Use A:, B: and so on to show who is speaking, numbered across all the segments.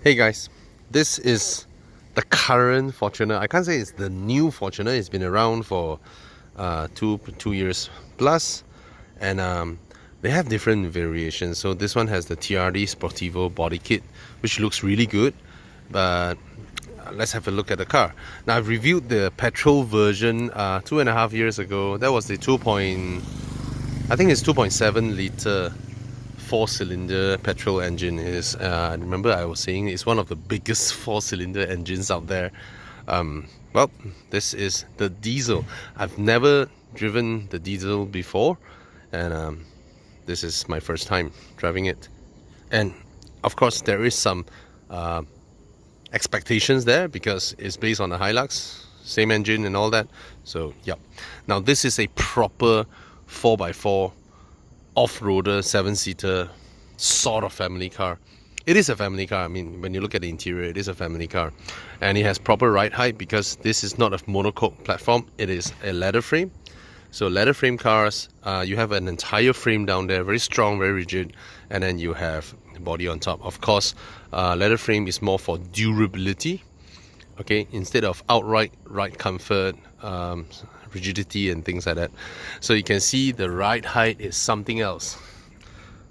A: Hey guys, this is the current Fortuner. I can't say it's the new Fortuner. It's been around for two years plus, and they have different variations. So this one has the TRD Sportivo body kit, which looks really good. But let's have a look at the car. Now I've reviewed the petrol version 2.5 years ago. That was the I think it's 2.7 liter 4-cylinder petrol engine. I remember I was saying it's one of the biggest 4-cylinder engines out there. Well, this is the diesel. I've never driven the diesel before, and this is my first time driving it. And of course there is some expectations there because it's based on a Hilux, same engine and all that. So yeah, now this is a proper 4x4 off-roader 7-seater sort of family car. It is a family car. I mean, when you look at the interior, it is a family car, and it has proper ride height because this is not a monocoque platform. It is a ladder frame. So ladder frame cars, you have an entire frame down there, very strong, very rigid, and then you have the body on top. Of course, ladder frame is more for durability, okay, instead of outright ride comfort, rigidity and things like that. So you can see the ride height is something else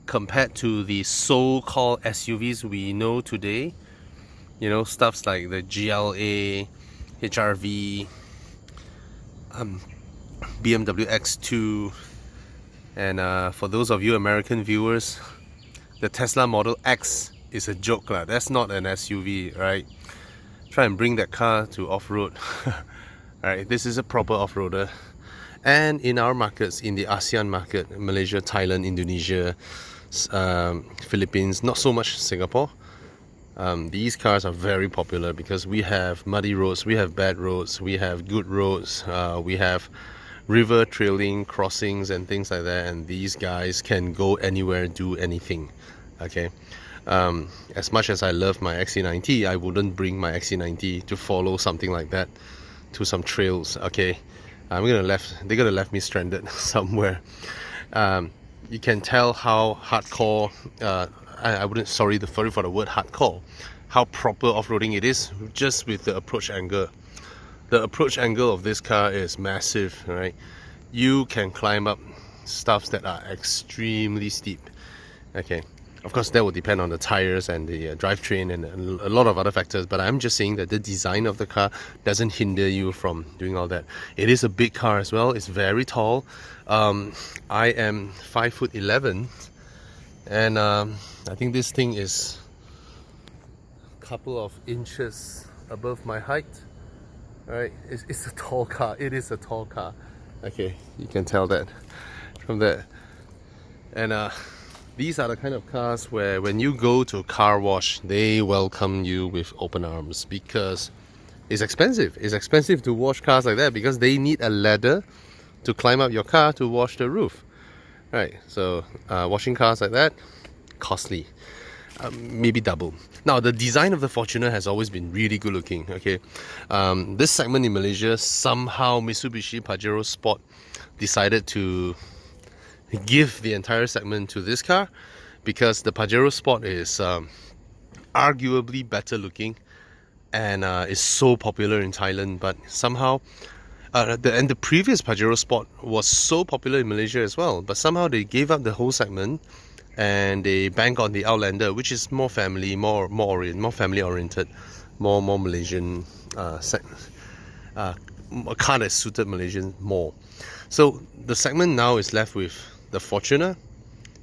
A: compared to the so-called SUVs we know today. You know, stuffs like the GLA, HRV, BMW X2, and for those of you American viewers, the Tesla Model X is a joke lah. That's not an SUV, right? Try and bring that car to off-road. Alright, this is a proper off-roader. And in our markets, in the ASEAN market, Malaysia, Thailand, Indonesia, Philippines, not so much Singapore, these cars are very popular because we have muddy roads, we have bad roads, we have good roads, we have river trailing crossings and things like that, and these guys can go anywhere, do anything. Okay, as much as I love my XC90, I wouldn't bring my XC90 to follow something like that to some trails. Okay, they're gonna left me stranded somewhere. You can tell how hardcore, I wouldn't, sorry for the word hardcore, how proper off-roading it is just with the approach angle. The approach angle of this car is massive, right? You can climb up stuffs that are extremely steep. Okay, of course that will depend on the tires and the drivetrain and a lot of other factors, but I'm just saying that the design of the car doesn't hinder you from doing all that. It is a big car as well. It's very tall. I am 5'11", and I think this thing is a couple of inches above my height. Right, it's a tall car. It is a tall car. Okay, you can tell that from there. And these are the kind of cars where when you go to a car wash, they welcome you with open arms because it's expensive. It's expensive to wash cars like that because they need a ladder to climb up your car to wash the roof. Right, so washing cars like that, costly. Maybe double. Now the design of the Fortuner has always been really good looking. Okay, this segment in Malaysia, somehow Mitsubishi Pajero Sport decided to give the entire segment to this car because the Pajero Sport is arguably better looking and is so popular in Thailand, but somehow the previous Pajero Sport was so popular in Malaysia as well, but somehow they gave up the whole segment and they bank on the Outlander, which is more family, more family oriented, more Malaysian, a car that suited Malaysians more. So the segment now is left with the Fortuner,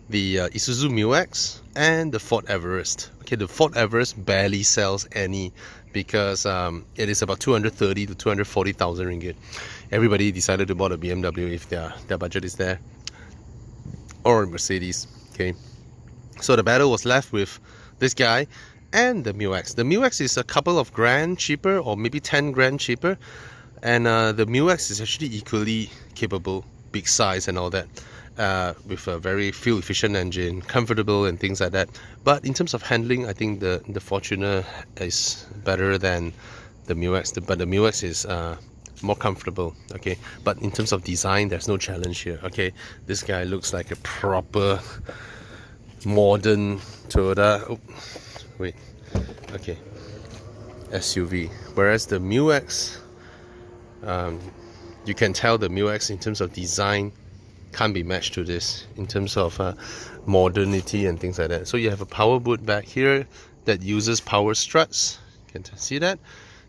A: the Isuzu Mu-X, and the Ford Everest. Okay, the Ford Everest barely sells any because it is about 230 to 240,000 ringgit. Everybody decided to buy a BMW if their budget is there, or a Mercedes. Okay, so the battle was left with this guy and the Mu-X. The Mu-X is a couple of grand cheaper, or maybe 10 grand cheaper, and the Mu-X is actually equally capable, big size and all that, with a very fuel efficient engine, comfortable and things like that. But in terms of handling, I think the Fortuner is better than the Mu-X, but the Mu-X is more comfortable. Okay, but in terms of design, there's no challenge here. Okay, this guy looks like a proper modern Toyota. Oh, wait, Okay, SUV. Whereas the MU-X, you can tell the MU-X in terms of design can't be matched to this in terms of modernity and things like that. So you have a power boot back here that uses power struts. You can see that?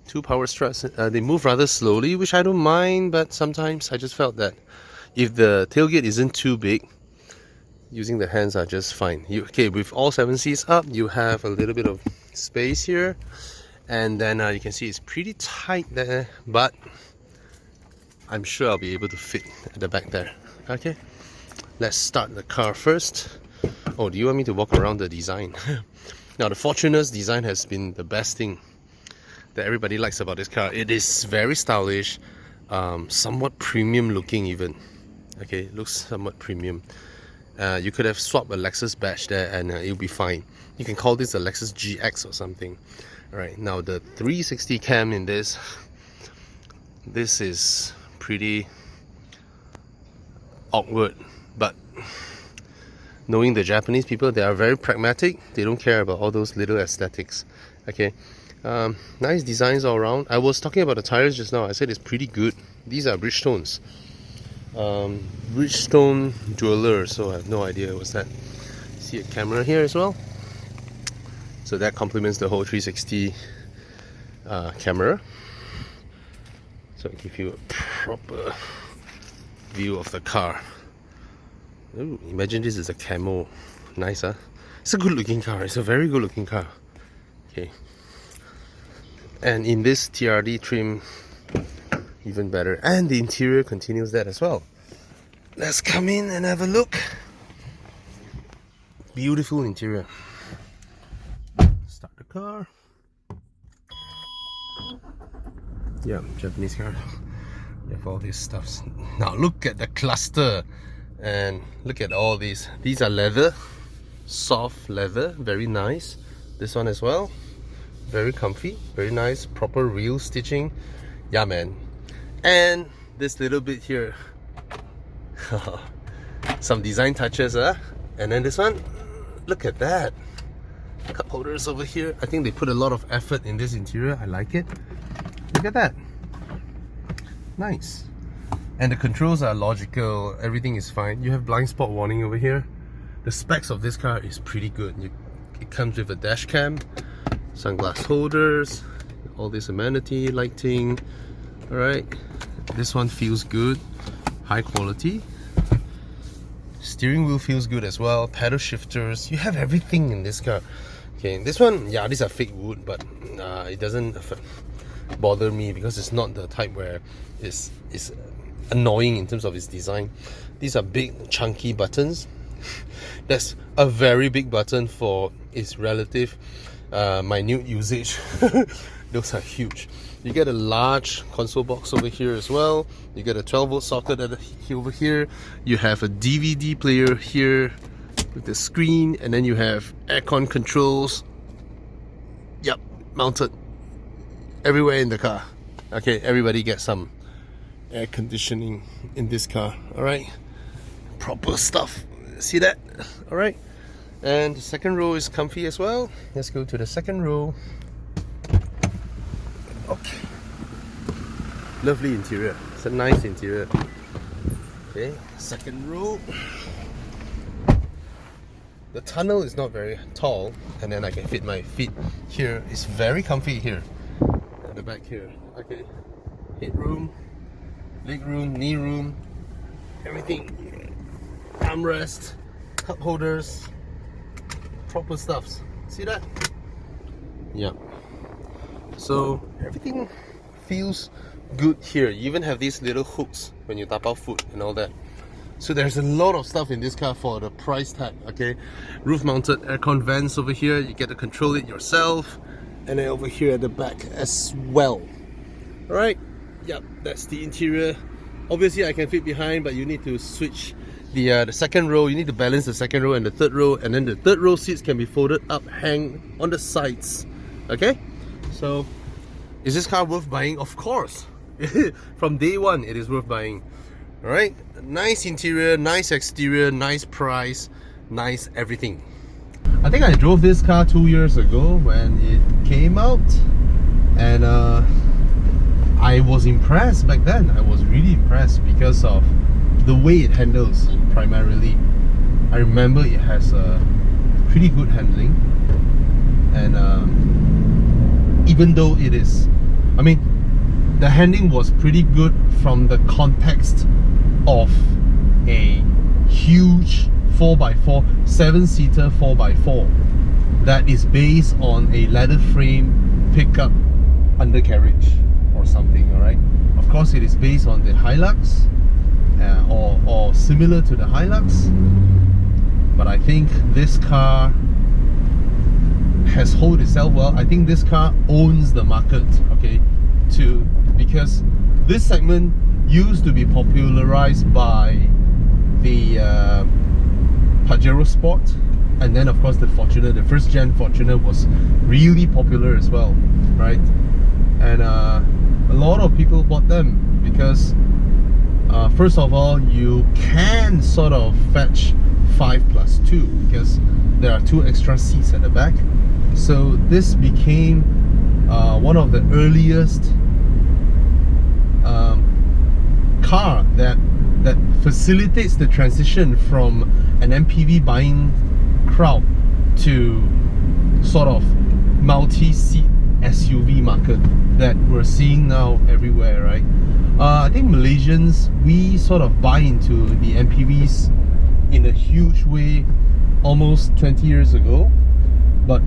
A: 2 power struts. They move rather slowly, which I don't mind, but sometimes I just felt that if the tailgate isn't too big, using the hands are just fine. Okay, with all 7 seats up, you have a little bit of space here, and then you can see it's pretty tight there, but I'm sure I'll be able to fit at the back there. Okay, let's start the car first. Oh, do you want me to walk around the design? Now, the Fortuner's design has been the best thing that everybody likes about this car. It is very stylish, somewhat premium looking even. Okay, it looks somewhat premium. You could have swapped a Lexus badge there and it'll be fine. You can call this a Lexus GX or something. Alright, now the 360 cam in this is pretty awkward, but knowing the Japanese people, they are very pragmatic. They don't care about all those little aesthetics. Okay, nice designs all around. I was talking about the tires just now. I said it's pretty good. These are Bridgestones. Bridgestone jeweler, so I have no idea what's that. See a camera here as well, so that complements the whole 360 camera, so I give you a proper view of the car. Ooh, imagine this is a camo. Nice, huh? It's a good looking car. It's a very good looking car. Okay, and in this TRD trim, even better, and the interior continues that as well. Let's come in and have a look. Beautiful interior. Start the car. Yeah, Japanese car. You have all these stuffs. Now look at the cluster, and look at all these. These are leather, soft leather, very nice. This one as well, very comfy, very nice, proper real stitching. Yeah, man. And this little bit here, some design touches, and then this one, look at that, cup holders over here. I think they put a lot of effort in this interior. I like it. Look at that, nice. And the controls are logical, everything is fine. You have blind spot warning over here. The specs of this car is pretty good. It comes with a dash cam, sunglass holders, all this amenity lighting. Alright, this one feels good, high quality. Steering wheel feels good as well, paddle shifters. You have everything in this car. Okay, this one, yeah, these are fake wood, but it doesn't bother me because it's not the type where it's annoying in terms of its design. These are big chunky buttons. That's a very big button for its relative minute usage. Those are huge. You get a large console box over here as well. You get a 12-volt socket over here. You have a DVD player here with the screen, and then you have aircon controls. Yep, mounted everywhere in the car. Okay, everybody gets some air conditioning in this car. Alright, proper stuff. See that? Alright, and the second row is comfy as well. Let's go to the second row. Okay, lovely interior. It's a nice interior. Okay, second row. The tunnel is not very tall, and then I can fit my feet here. It's very comfy here at the back here. Okay, headroom, leg room, knee room, everything. Armrest, cup holders, proper stuffs. See that? Yeah. So everything feels good here. You even have these little hooks when you tap out food and all that. So there's a lot of stuff in this car for the price tag. Okay, roof mounted aircon vents over here. You get to control it yourself, and then over here at the back as well. All right. Yep, that's the interior. Obviously I can fit behind, but you need to switch the second row. You need to balance the second row and the third row, and then the third row seats can be folded up, hang on the sides. Okay, so is this car worth buying? Of course. From day one it is worth buying. All right, nice interior, nice exterior, nice price, nice everything. think I drove this car 2 years ago when it came out, and I was impressed back then. I was really impressed because of the way it handles primarily. I remember it has a pretty good handling, and even though it is, I mean, the handling was pretty good from the context of a huge 4x4, 7-seater 4x4 that is based on a leather frame pickup undercarriage or something, alright? Of course, it is based on the Hilux or similar to the Hilux, but I think this car has held itself well. I think this car owns the market, okay, because this segment used to be popularized by the Pajero Sport, and then of course the Fortuner. The first gen Fortuner was really popular as well, right? And a lot of people bought them because first of all, you can sort of fetch 5+2 because there are 2 extra seats at the back. So this became one of the earliest car that facilitates the transition from an MPV buying crowd to sort of multi-seat SUV market that we're seeing now everywhere, right? I think Malaysians, we sort of buy into the MPVs in a huge way almost 20 years ago, but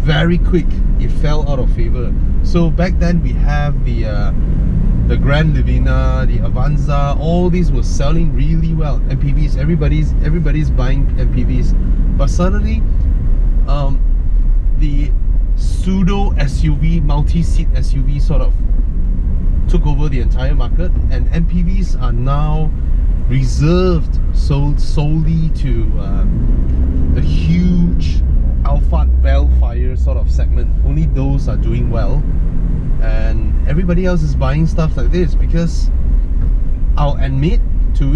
A: very quick it fell out of favor. So back then we have the Grand Livina, the Avanza, all these were selling really well. MPVs, everybody's buying MPVs, but suddenly the pseudo SUV, multi-seat SUV sort of took over the entire market, and MPVs are now reserved solely to the huge Alphard Vellfire sort of segment. Only those are doing well, and everybody else is buying stuff like this because I'll admit to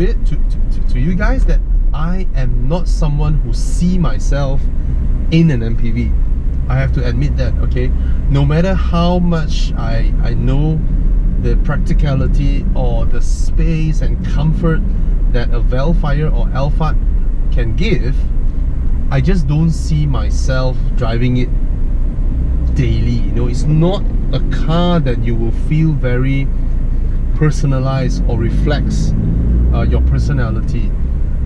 A: you guys that I am not someone who see myself in an MPV. I have to admit that, okay? No matter how much I know the practicality or the space and comfort that a Vellfire or Alphard can give, I just don't see myself driving it daily. You know, it's not a car that you will feel very personalized or reflects your personality.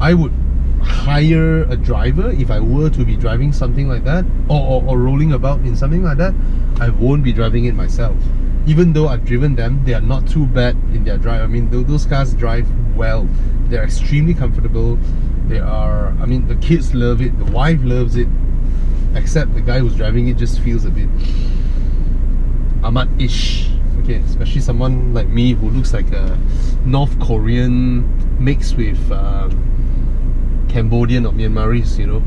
A: I would hire a driver if I were to be driving something like that, or rolling about in something like that. I won't be driving it myself. Even though I've driven them, they are not too bad in their drive. I mean, those cars drive well. They're extremely comfortable. They are, I mean, the kids love it, the wife loves it, except the guy who's driving it just feels a bit Ahmad-ish. Okay, especially someone like me who looks like a North Korean mixed with Cambodian or Myanmarese, you know.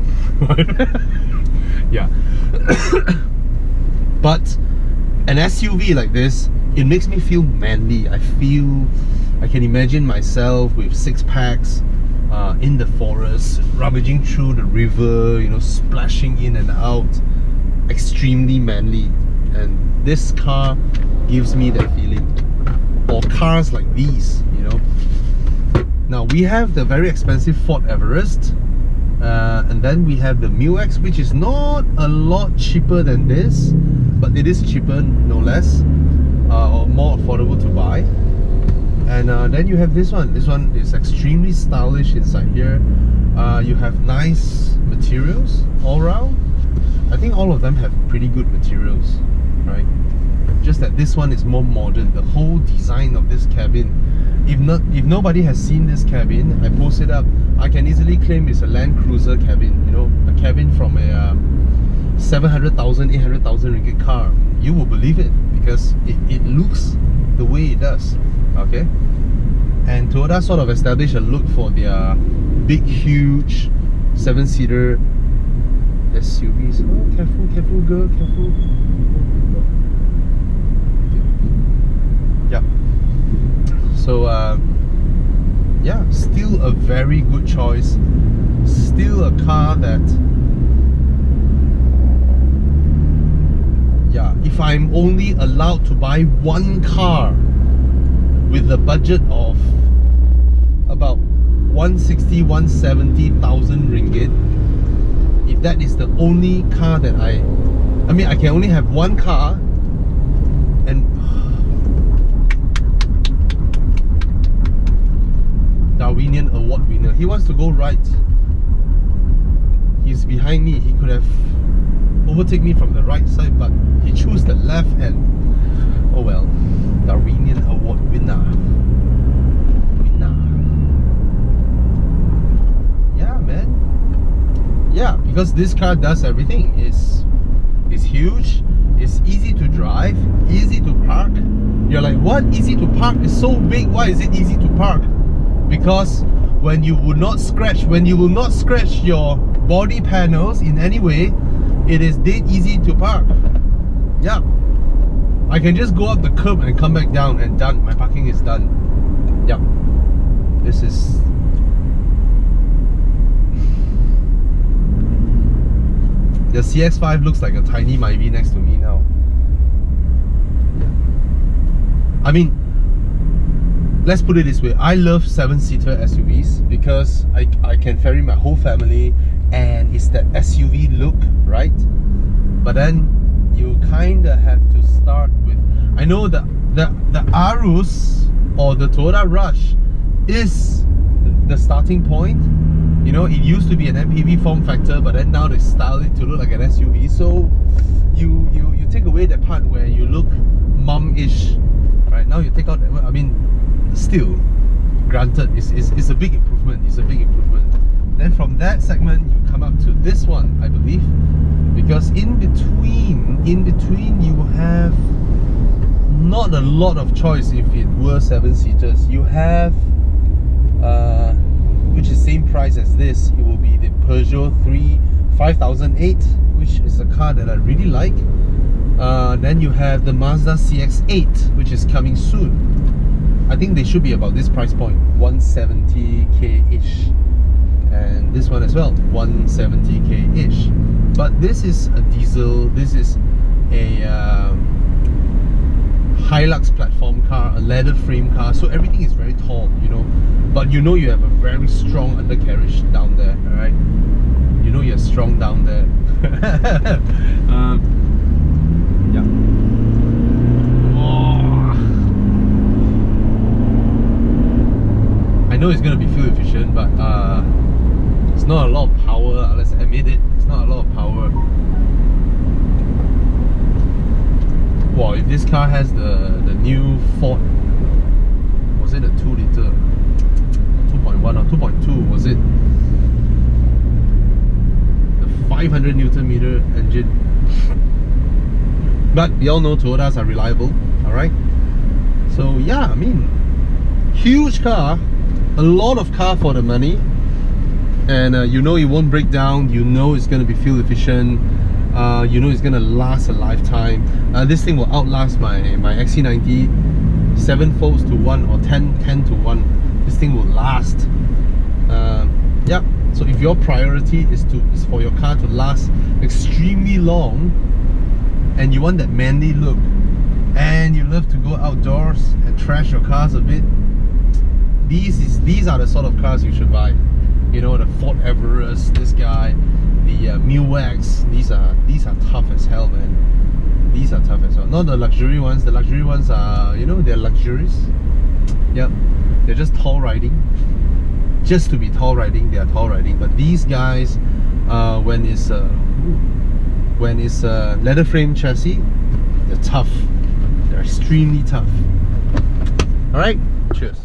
A: Yeah. But an SUV like this, it makes me feel manly. I can imagine myself with 6-packs in the forest, rummaging through the river, you know, splashing in and out. Extremely manly, and this car gives me that feeling. Or cars like these, you know. Now we have the very expensive Ford Everest, and then we have the Mu-X, which is not a lot cheaper than this, but it is cheaper no less, or more affordable to buy. And then you have this one. This one is extremely stylish inside here. You have nice materials all around. I think all of them have pretty good materials, right? Just that this one is more modern. The whole design of this cabin, if nobody has seen this cabin, I post it up, I can easily claim it's a Land Cruiser cabin. You know, a cabin from a 700,000, 800,000 ringgit car. You will believe it because it looks the way it does. Okay, and Toyota sort of established a look for their big, huge 7-seater SUVs. Oh, careful, girl, careful. Yeah. So, yeah, still a very good choice. Still a car that I'm only allowed to buy one car with a budget of about 170,000 ringgit, if that is the only car that I mean, I can only have one car, and Darwinian Award winner. He wants to go right. He's behind me. He could have overtaken me from the right side, but he chose the left, and oh well. Darwinian Award winner. Yeah, man. Yeah, because this car does everything. It's huge. It's easy to drive, easy to park. You're like, what? Easy to park? It's so big. Why is it easy to park? Because when you will not scratch your body panels in any way, it is dead easy to park. Yeah, I can just go up the curb and come back down, and done. My parking is done. Yeah, this is the CX-5 looks like a tiny Myvi next to me now. I mean, let's put it this way, I love 7-seater SUVs because I can ferry my whole family, and it's that SUV look, right? But then you kinda have to start with, I know that the Arus or the Toyota Rush is the starting point. You know, it used to be an MPV form factor, but then now they styled it to look like an SUV. So you take away that part where you look mom-ish, right? Now you take out that, I mean, still, granted, it's a big improvement. It's a big improvement. Then from that segment, you come up to this one, I believe, because in between you have not a lot of choice. If it were 7-seaters, you have which is same price as this. It will be the Peugeot 5008, which is a car that I really like. Then you have the Mazda CX-8, which is coming soon. I think they should be about this price point, 170k-ish. And this one as well, 170k-ish. But this is a diesel, this is a Hilux platform car, a leather frame car, so everything is very tall, you know. But you know you have a very strong undercarriage down there, alright? You know you're strong down there. Yeah. Oh. I know it's gonna be fuel efficient, but it's not a lot of power, let's admit it. It's not a lot of power. Wow, if this car has the new Ford, was it a 2-liter? 2.1 or 2.2, was it? The 500 Newton meter engine. But we all know Toyotas are reliable, alright? So yeah, I mean, huge car, a lot of car for the money, and you know it won't break down, you know it's going to be fuel efficient, you know it's going to last a lifetime. This thing will outlast my XC90 7 folds to 1 or 10 to 1. This thing will last. Yeah, so if your priority is for your car to last extremely long, and you want that manly look, and you love to go outdoors and trash your cars a bit, these are the sort of cars you should buy. You know, the Ford Everest, this guy, the Mil-X, these are tough as hell, man. These are tough as hell. Not the luxury ones. The luxury ones are, you know, they're luxuries. Yep, they're just tall riding. Just to be tall riding, they are tall riding. But these guys, when it's leather frame chassis, they're tough. They're extremely tough. All right, cheers.